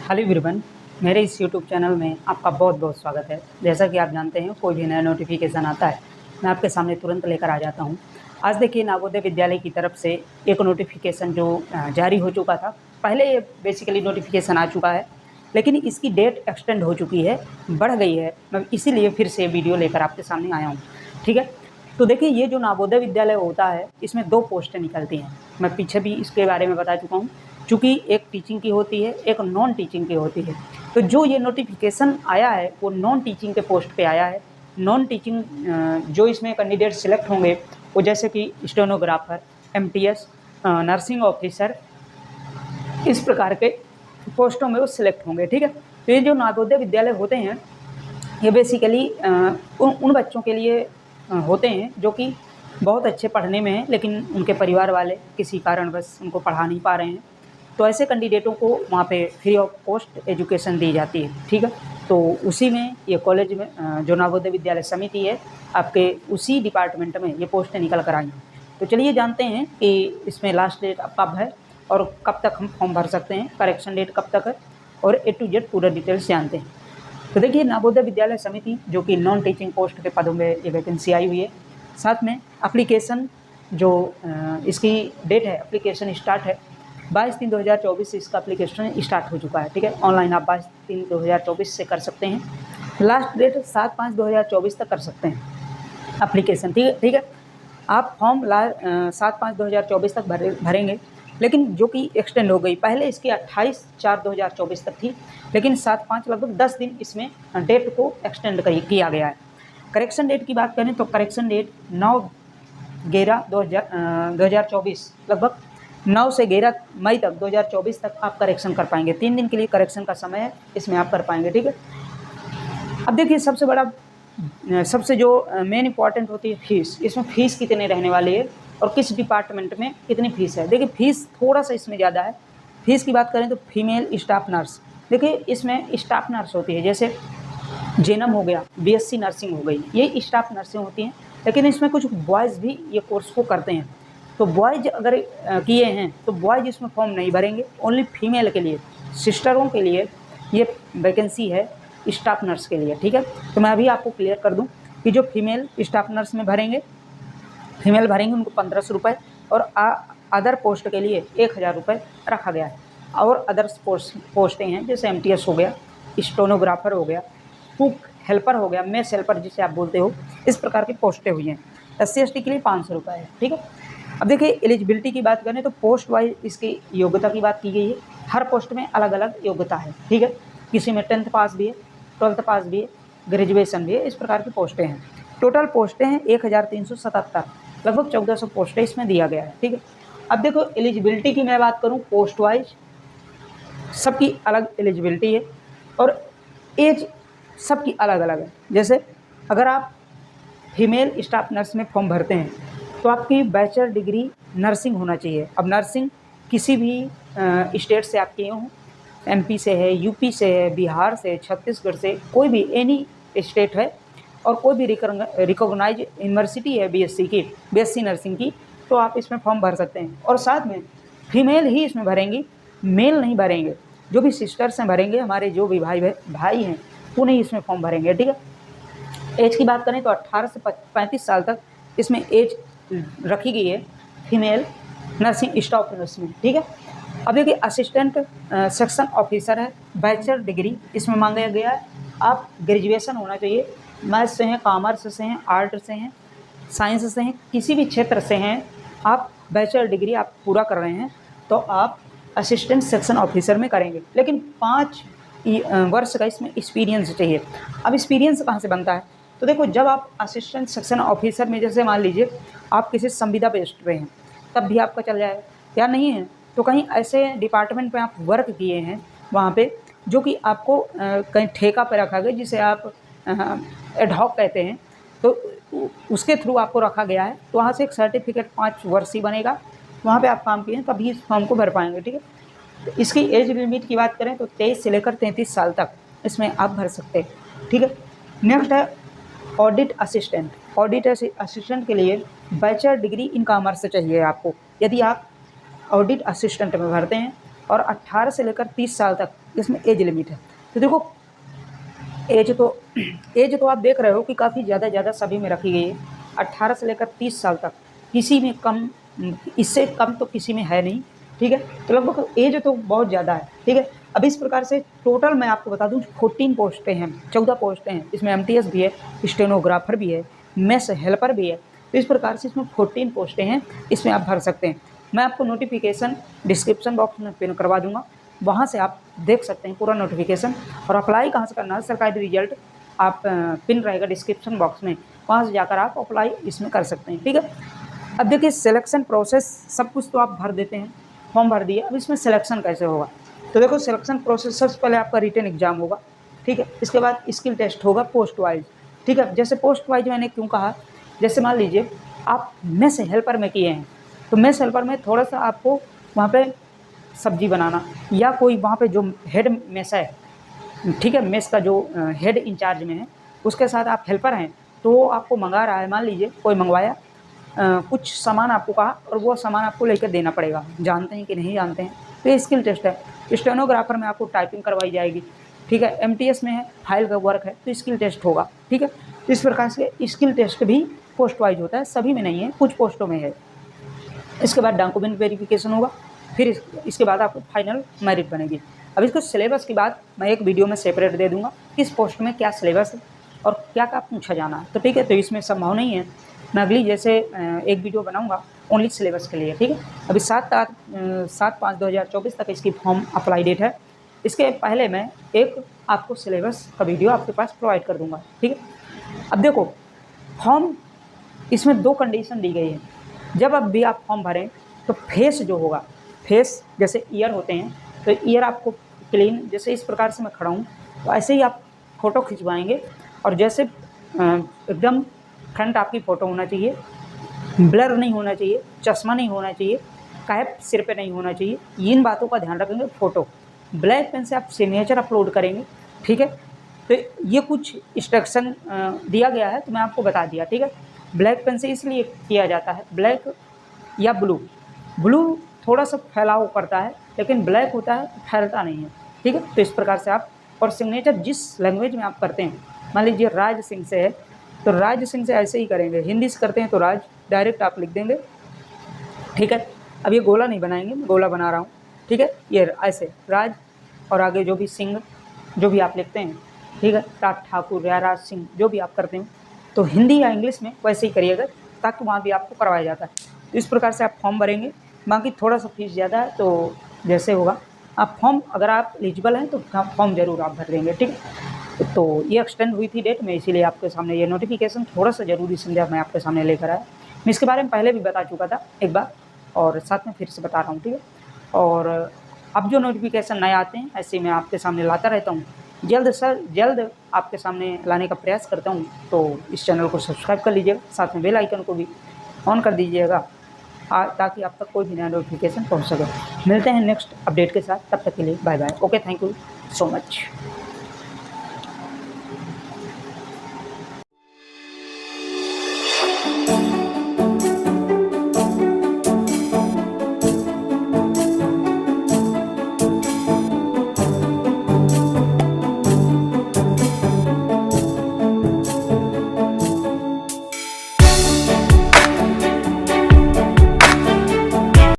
Hello everyone, मेरे इस YouTube channel में आपका बहुत बहुत स्वागत है। जैसा कि आप जानते हैं, कोई भी नया नोटिफिकेशन आता है मैं आपके सामने तुरंत लेकर आ जाता हूं। आज देखिए, नवोदय विद्यालय की तरफ से एक नोटिफिकेशन जो जारी हो चुका था। पहले ये बेसिकली नोटिफिकेशन आ चुका है, लेकिन इसकी डेट एक्सटेंड हो चुकी है, बढ़ गई है। मैं इसीलिए फिर से वीडियो लेकर आपके सामने आया हूँ। ठीक है, तो देखिए, ये जो नवोदय विद्यालय होता है, इसमें 2 पोस्टें निकलती हैं। मैं पीछे भी इसके बारे में बता चुका हूँ। चूँकि एक टीचिंग की होती है, एक नॉन टीचिंग की होती है। तो जो ये नोटिफिकेशन आया है वो नॉन टीचिंग के पोस्ट पे आया है। नॉन टीचिंग जो इसमें कैंडिडेट सिलेक्ट होंगे वो जैसे कि स्टेनोग्राफर, एमटीएस, नर्सिंग ऑफिसर, इस प्रकार के पोस्टों में वो सिलेक्ट होंगे। ठीक है, तो ये जो नवोदय विद्यालय होते हैं, ये बेसिकली उन बच्चों के लिए होते हैं जो कि बहुत अच्छे पढ़ने में हैं, लेकिन उनके परिवार वाले किसी कारणवश उनको पढ़ा नहीं पा रहे हैं। तो ऐसे कैंडिडेटों को वहाँ पे फ्री ऑफ कॉस्ट एजुकेशन दी जाती है। ठीक है, तो उसी में ये कॉलेज में जो नवोदय विद्यालय समिति है, आपके उसी डिपार्टमेंट में ये पोस्टें निकल कर आई हैं। तो चलिए जानते हैं कि इसमें लास्ट डेट कब है और कब तक हम फॉर्म भर सकते हैं, करेक्शन डेट कब तक है, और ए टू जेड पूरा डिटेल्स जानते हैं। तो देखिए, नवोदय विद्यालय समिति जो कि नॉन टीचिंग पोस्ट के पदों में ये वैकेंसी आई हुई है। साथ में एप्लीकेशन जो इसकी डेट है, एप्लीकेशन स्टार्ट है 22/3/2024 से इसका एप्लीकेशन स्टार्ट हो चुका है। ठीक है, ऑनलाइन आप 22/3/2024 से कर सकते हैं। लास्ट डेट 7/5/2024 तक कर सकते हैं एप्लीकेशन। ठीक है, आप फॉर्म 7/5/2024 तक भरेंगे, लेकिन जो कि एक्सटेंड हो गई। पहले इसकी 28/4/2024 तक थी, लेकिन 7/5 लगभग 10 दिन इसमें डेट को एक्सटेंड किया गया है। करेक्शन डेट की बात करें तो करेक्शन डेट 9/11/2024 लगभग 9 से 11 मई तक 2024 तक आप करेक्शन कर पाएंगे। 3 दिन के लिए करेक्शन का समय है, इसमें आप कर पाएंगे। ठीक है, अब देखिए, सबसे जो मेन इंपॉर्टेंट होती है फीस। इसमें फ़ीस कितने रहने वाली है और किस डिपार्टमेंट में कितनी फ़ीस है। देखिए, फ़ीस थोड़ा सा इसमें ज़्यादा है। फ़ीस की बात करें तो फीमेल स्टाफ नर्स, देखिए इसमें स्टाफ नर्स होती है, जैसे जेएनएम हो गया, बीएससी नर्सिंग हो गई, ये स्टाफ नर्सें होती हैं। लेकिन इसमें कुछ बॉयज़ भी ये कोर्स को करते हैं। तो बॉयज़ अगर किए हैं तो बॉयज़ इसमें फॉर्म नहीं भरेंगे। ओनली फीमेल के लिए, सिस्टरों के लिए ये वैकेंसी है, स्टाफ नर्स के लिए। ठीक है, तो मैं अभी आपको क्लियर कर दूं कि जो फीमेल स्टाफ नर्स में भरेंगे, फीमेल भरेंगे उनको 1500 रुपये, और अदर पोस्ट के लिए 1000 रुपये रखा गया है। और अदर्स पोस्टें हैं, जैसे एमटीएस हो गया, स्टेनोग्राफर हो गया, कुक हेल्पर हो गया, मेस हेल्पर जिसे आप बोलते हो, इस प्रकार की पोस्टें हुई हैं। SC/ST के लिए 500 रुपये है। ठीक है, अब देखिए, एलिजिबिलिटी की बात करें तो पोस्ट वाइज इसकी योग्यता की बात की गई है। हर पोस्ट में अलग अलग योग्यता है। ठीक है, किसी में 10th पास भी है, 12th पास भी है, ग्रेजुएशन भी है, इस प्रकार की पोस्टें हैं। टोटल पोस्टें हैं 1377, लगभग 1400 पोस्टें इसमें दिया गया है। ठीक है, अब देखो, एलिजिबिलिटी की मैं बात करूँ, पोस्ट वाइज सबकी अलग एलिजिबिलिटी है और एज सबकी अलग अलग है। जैसे अगर आप फीमेल स्टाफ नर्स में फॉर्म भरते हैं तो आपकी बैचलर डिग्री नर्सिंग होना चाहिए। अब नर्सिंग किसी भी स्टेट से आप किए हों, MP से है, UP से है, बिहार से, छत्तीसगढ़ से, कोई भी एनी स्टेट है, और कोई भी रिकॉग्नाइज यूनिवर्सिटी है BSc नर्सिंग की, तो आप इसमें फॉर्म भर सकते हैं। और साथ में फीमेल ही इसमें भरेंगी, मेल नहीं भरेंगे। जो भी सिस्टर्स हैं भरेंगे, हमारे जो भी भाई हैं वो नहीं इसमें फॉर्म भरेंगे। ठीक है, एज की बात करें तो 18 से 35 साल तक इसमें एज रखी गई है फीमेल नर्सिंग स्टाफ नर्स में। ठीक है, अब देखिए, असिस्टेंट सेक्शन ऑफिसर है, बैचलर डिग्री इसमें मांगा गया है। आप ग्रेजुएशन होना चाहिए, मैथ्स से हैं, कॉमर्स से हैं, आर्ट से हैं, साइंस से हैं, किसी भी क्षेत्र से हैं, आप बैचलर डिग्री आप पूरा कर रहे हैं तो आप असिस्टेंट सेक्शन ऑफिसर में करेंगे। लेकिन 5 वर्ष का इसमें एक्सपीरियंस चाहिए। अब एक्सपीरियंस कहाँ से बनता है, तो देखो, जब आप असिस्टेंट सेक्शन ऑफिसर में, जैसे मान लीजिए आप किसी संविदा पोस्ट पे हैं, तब भी आपका चल जाएगा। या नहीं है तो कहीं ऐसे डिपार्टमेंट पे आप वर्क किए हैं वहाँ पे, जो कि आपको कहीं ठेका पे रखा गया, जिसे आप एडहॉक कहते हैं, तो उसके थ्रू आपको रखा गया है, तो वहाँ से एक सर्टिफिकेट 5 वर्षीय बनेगा, वहाँ पे आप काम किए हैं, तभी इस फॉर्म को भर पाएंगे। ठीक है, तो इसकी एज लिमिट की बात करें तो 23 से लेकर 33 साल तक इसमें आप भर सकते हैं। ठीक है, नेक्स्ट है ऑडिट असिस्टेंट। ऑडिट असिस्टेंट के लिए बैचलर डिग्री इन कॉमर्स चाहिए आपको। यदि आप ऑडिट असिस्टेंट में भरते हैं और 18 से लेकर 30 साल तक इसमें एज लिमिट है। तो देखो एज तो आप देख रहे हो कि काफ़ी ज़्यादा सभी में रखी गई है। 18 से लेकर 30 साल तक, किसी में कम, इससे कम तो किसी में है नहीं, ठीक है। तो लगभग एज तो बहुत ज़्यादा है, ठीक है। अब इस प्रकार से टोटल मैं आपको बता दूं 14 पोस्टें हैं, 14 पोस्टें हैं। इसमें एमटीएस भी है, स्टेनोग्राफर भी है, मेस हेल्पर भी है। तो इस प्रकार से इसमें 14 पोस्टें हैं, इसमें आप भर सकते हैं। मैं आपको नोटिफिकेशन डिस्क्रिप्शन बॉक्स में पिन करवा दूंगा, वहाँ से आप देख सकते हैं पूरा नोटिफिकेशन। और अप्लाई कहाँ से करना है, सरकारी रिजल्ट आप पिन रहेगा डिस्क्रिप्शन बॉक्स में, वहाँ से जाकर आप अप्लाई इसमें कर सकते हैं, ठीक है। अब देखिए सिलेक्शन प्रोसेस, सब कुछ तो आप भर देते हैं, फॉर्म भर दिए, अब इसमें सिलेक्शन कैसे होगा। तो देखो सिलेक्शन प्रोसेस, सबसे पहले आपका रिटन एग्जाम होगा, ठीक है। इसके बाद स्किल टेस्ट होगा पोस्ट वाइज, ठीक है। जैसे पोस्ट वाइज मैंने क्यों कहा, जैसे मान लीजिए आप मेस हेल्पर में किए हैं, तो मेस हेल्पर में थोड़ा सा आपको वहाँ पे सब्जी बनाना, या कोई वहाँ पे जो हेड मेस है, ठीक है, मेस का जो हेड इंचार्ज में है, उसके साथ आप हेल्पर हैं, तो वो आपको मंगा रहा है, मान लीजिए कोई मंगवाया, कुछ सामान आपको कहा और वो सामान आपको लेकर देना पड़ेगा, जानते हैं कि नहीं जानते हैं, तो ये स्किल टेस्ट है। स्टेनोग्राफर में आपको टाइपिंग करवाई जाएगी, ठीक है। एमटीएस में है, फाइल का वर्क है, तो स्किल टेस्ट होगा, ठीक है। तो इस प्रकार से स्किल टेस्ट भी पोस्ट वाइज होता है, सभी में नहीं है, कुछ पोस्टों में है। इसके बाद डॉक्यूमेंट वेरिफिकेशन होगा, फिर इसके बाद आपको फाइनल मेरिट बनेगी। अब इसको सिलेबस की बात मैं एक वीडियो में सेपरेट दे दूंगा, किस पोस्ट में क्या सिलेबस है और क्या क्या पूछा जाना है, तो ठीक है। तो इसमें संभव नहीं है, मैं अगली जैसे एक वीडियो बनाऊंगा ओनली सिलेबस के लिए, ठीक है। अभी 7/5/2024 तक इसकी फॉर्म अप्लाई डेट है। इसके पहले मैं एक आपको सिलेबस का वीडियो आपके पास प्रोवाइड कर दूंगा, ठीक है। अब देखो फॉर्म, इसमें 2 कंडीशन दी गई है। जब अब भी आप फॉर्म भरें तो फेस जो होगा, फेस जैसे ईयर होते हैं, तो ईयर आपको क्लीन, जैसे इस प्रकार से मैं खड़ा हूँ तो ऐसे ही आप फ़ोटो खिंचवाएंगे, और जैसे एकदम फ्रंट आपकी फ़ोटो होना चाहिए, ब्लर नहीं होना चाहिए, चश्मा नहीं होना चाहिए, कैप सिर पे नहीं होना चाहिए, इन बातों का ध्यान रखेंगे। फ़ोटो ब्लैक पेन से आप सिग्नेचर अपलोड करेंगे, ठीक है। तो ये कुछ इंस्ट्रक्शन दिया गया है, तो मैं आपको बता दिया, ठीक है। ब्लैक पेन से इसलिए किया जाता है, ब्लैक या ब्लू थोड़ा सा फैलाव करता है, लेकिन ब्लैक होता है फैलता नहीं है, ठीक है। तो इस प्रकार से आप, और सिग्नेचर जिस लैंग्वेज में आप करते हैं, मान लीजिए राज सिंह से है तो राज सिंह से ऐसे ही करेंगे, हिंदी से करते हैं तो राज डायरेक्ट आप लिख देंगे, ठीक है। अब ये गोला नहीं बनाएंगे, मैं गोला बना रहा हूँ, ठीक है। ये ऐसे राज और आगे जो भी सिंह जो भी आप लिखते हैं, ठीक है, ठाकुर या राज सिंह जो भी आप करते हैं, तो हिंदी या इंग्लिश में वैसे ही करिएगा, ताकि वहाँ भी आपको करवाया जाता है। तो इस प्रकार से आप फॉर्म भरेंगे। बाकी थोड़ा सा फीस ज़्यादा है, तो जैसे होगा आप फॉर्म, अगर आप एलिजिबल हैं तो फॉर्म ज़रूर आप भर देंगे, ठीक है। तो ये एक्सटेंड हुई थी डेट में, इसीलिए आपके सामने ये नोटिफिकेशन थोड़ा सा ज़रूरी समझा मैं आपके सामने लेकर आया। मैं इसके बारे में पहले भी बता चुका था एक बार, और साथ में फिर से बता रहा हूँ, ठीक है। और अब जो नोटिफिकेशन नए आते हैं ऐसे मैं आपके सामने लाता रहता हूँ, जल्द से जल्द आपके सामने लाने का प्रयास करता हूँ। तो इस चैनल को सब्सक्राइब कर लीजिएगा, साथ में बेल आइकन को भी ऑन कर दीजिएगा, ताकि आप तक कोई भी नया नोटिफिकेशन पहुँच सके। मिलते हैं नेक्स्ट अपडेट के साथ, तब तक के लिए bye bye. Okay, thank you so much.